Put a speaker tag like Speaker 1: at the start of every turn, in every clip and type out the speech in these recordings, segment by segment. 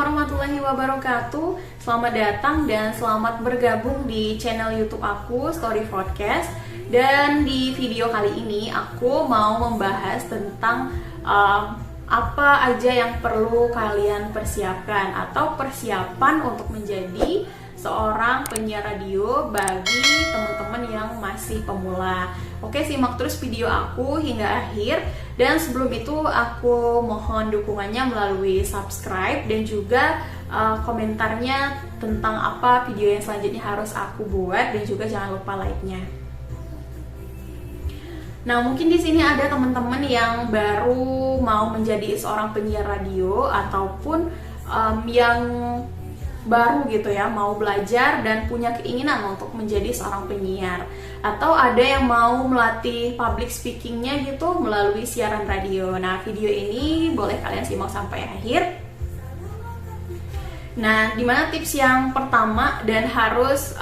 Speaker 1: warahmatullahi wabarakatuh. Selamat datang dan selamat bergabung di channel YouTube aku, Story Podcast. Dan di video kali ini aku mau membahas tentang apa aja yang perlu kalian persiapkan atau persiapan untuk menjadi seorang penyiar radio bagi teman-teman yang masih pemula. Oke, simak terus video aku hingga akhir. Dan sebelum itu aku mohon dukungannya melalui subscribe dan juga komentarnya tentang apa video yang selanjutnya harus aku buat, dan juga jangan lupa like-nya. Nah, mungkin di sini ada teman-teman yang baru mau menjadi seorang penyiar radio ataupun yang baru gitu ya, mau belajar dan punya keinginan untuk menjadi seorang penyiar, atau ada yang mau melatih public speakingnya gitu melalui siaran radio. Nah, video ini boleh kalian simak sampai akhir. Nah, dimana tips yang pertama dan harus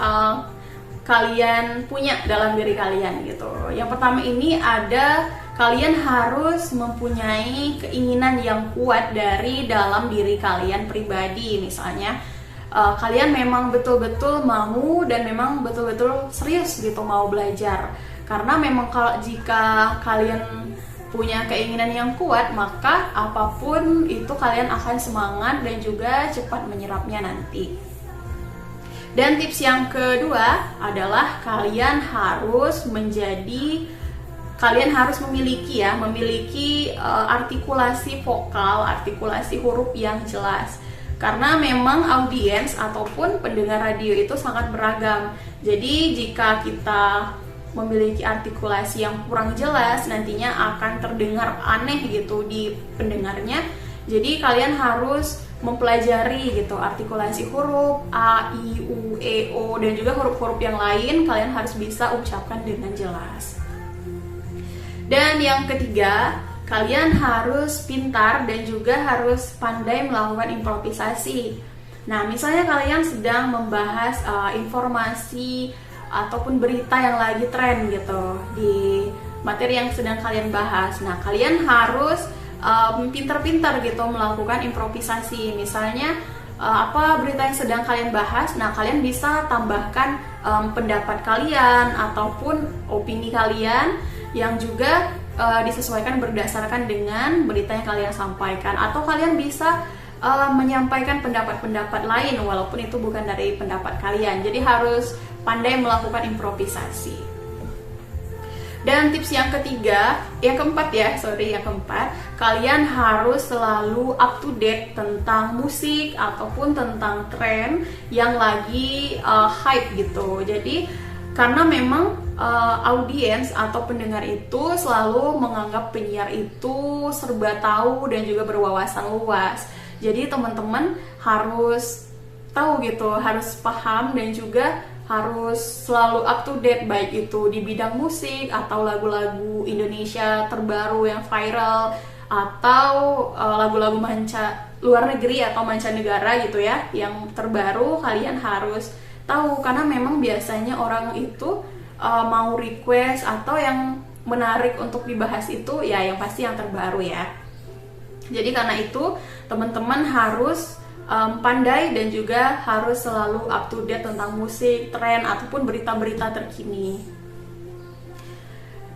Speaker 1: kalian punya dalam diri kalian gitu. Yang pertama ini ada, kalian harus mempunyai keinginan yang kuat dari dalam diri kalian pribadi. Misalnya kalian memang betul-betul mau dan memang betul-betul serius gitu mau belajar. Karena memang kalau jika kalian punya keinginan yang kuat, maka apapun itu kalian akan semangat dan juga cepat menyerapnya nanti. Dan tips yang kedua adalah kalian harus memiliki artikulasi vokal, artikulasi huruf yang jelas. Karena memang audiens ataupun pendengar radio itu sangat beragam. Jadi jika kita memiliki artikulasi yang kurang jelas, nantinya akan terdengar aneh gitu di pendengarnya. Jadi kalian harus mempelajari gitu artikulasi huruf A, I, U, E, O, dan juga huruf-huruf yang lain kalian harus bisa ucapkan dengan jelas. Dan yang ketiga, kalian harus pintar dan juga harus pandai melakukan improvisasi. Nah, misalnya kalian sedang membahas informasi ataupun berita yang lagi tren gitu di materi yang sedang kalian bahas. Nah, kalian harus pintar-pintar gitu melakukan improvisasi. Misalnya apa berita yang sedang kalian bahas, nah kalian bisa tambahkan pendapat kalian ataupun opini kalian yang juga disesuaikan berdasarkan dengan berita yang kalian sampaikan, atau kalian bisa menyampaikan pendapat-pendapat lain walaupun itu bukan dari pendapat kalian. Jadi harus pandai melakukan improvisasi. Dan tips yang keempat, kalian harus selalu up to date tentang musik ataupun tentang tren yang lagi hype gitu. Jadi karena memang audiens atau pendengar itu selalu menganggap penyiar itu serba tahu dan juga berwawasan luas. Jadi teman-teman harus tahu gitu, harus paham dan juga harus selalu up to date, baik itu di bidang musik atau lagu-lagu Indonesia terbaru yang viral, atau lagu-lagu luar negeri atau mancanegara gitu ya yang terbaru. Kalian harus tahu, karena memang biasanya orang itu mau request atau yang menarik untuk dibahas itu ya yang pasti yang terbaru ya. Jadi karena itu teman-teman harus pandai dan juga harus selalu up to date tentang musik, tren ataupun berita-berita terkini.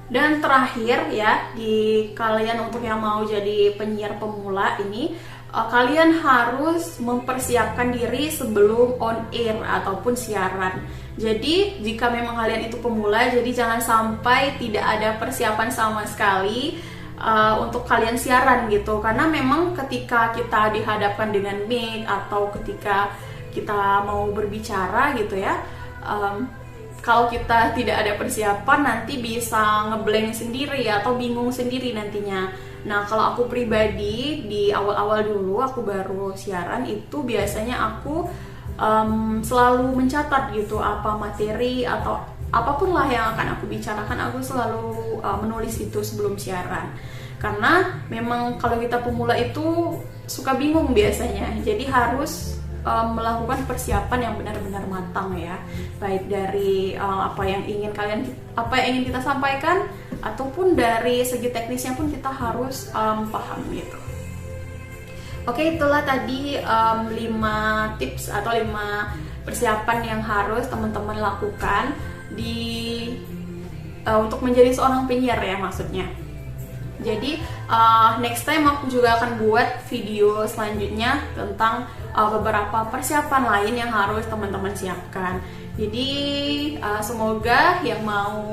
Speaker 1: Dan terakhir ya, di kalian untuk yang mau jadi penyiar pemula ini, kalian harus mempersiapkan diri sebelum on air ataupun siaran. Jadi jika memang kalian itu pemula, jadi jangan sampai tidak ada persiapan sama sekali untuk kalian siaran gitu. Karena memang ketika kita dihadapkan dengan mic atau ketika kita mau berbicara gitu ya, kalau kita tidak ada persiapan nanti bisa ngeblank sendiri atau bingung sendiri nantinya. Nah, kalau aku pribadi di awal-awal dulu aku baru siaran itu biasanya aku selalu mencatat gitu apa materi atau apapun lah yang akan aku bicarakan, aku selalu menulis itu sebelum siaran. Karena memang kalau kita pemula itu suka bingung biasanya. Jadi harus melakukan persiapan yang benar-benar matang ya. Baik dari apa yang ingin kita sampaikan ataupun dari segi teknisnya pun kita harus paham gitu. Oke, itulah tadi 5 tips atau 5 persiapan yang harus teman-teman lakukan untuk menjadi seorang penyiar ya maksudnya. Jadi next time aku juga akan buat video selanjutnya tentang beberapa persiapan lain yang harus teman-teman siapkan. Jadi semoga yang mau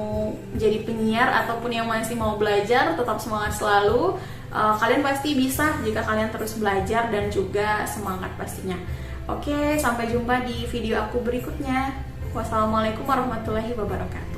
Speaker 1: jadi penyiar ataupun yang masih mau belajar tetap semangat selalu. Kalian pasti bisa jika kalian terus belajar dan juga semangat pastinya. Oke, sampai jumpa di video aku berikutnya. Wassalamualaikum warahmatullahi wabarakatuh.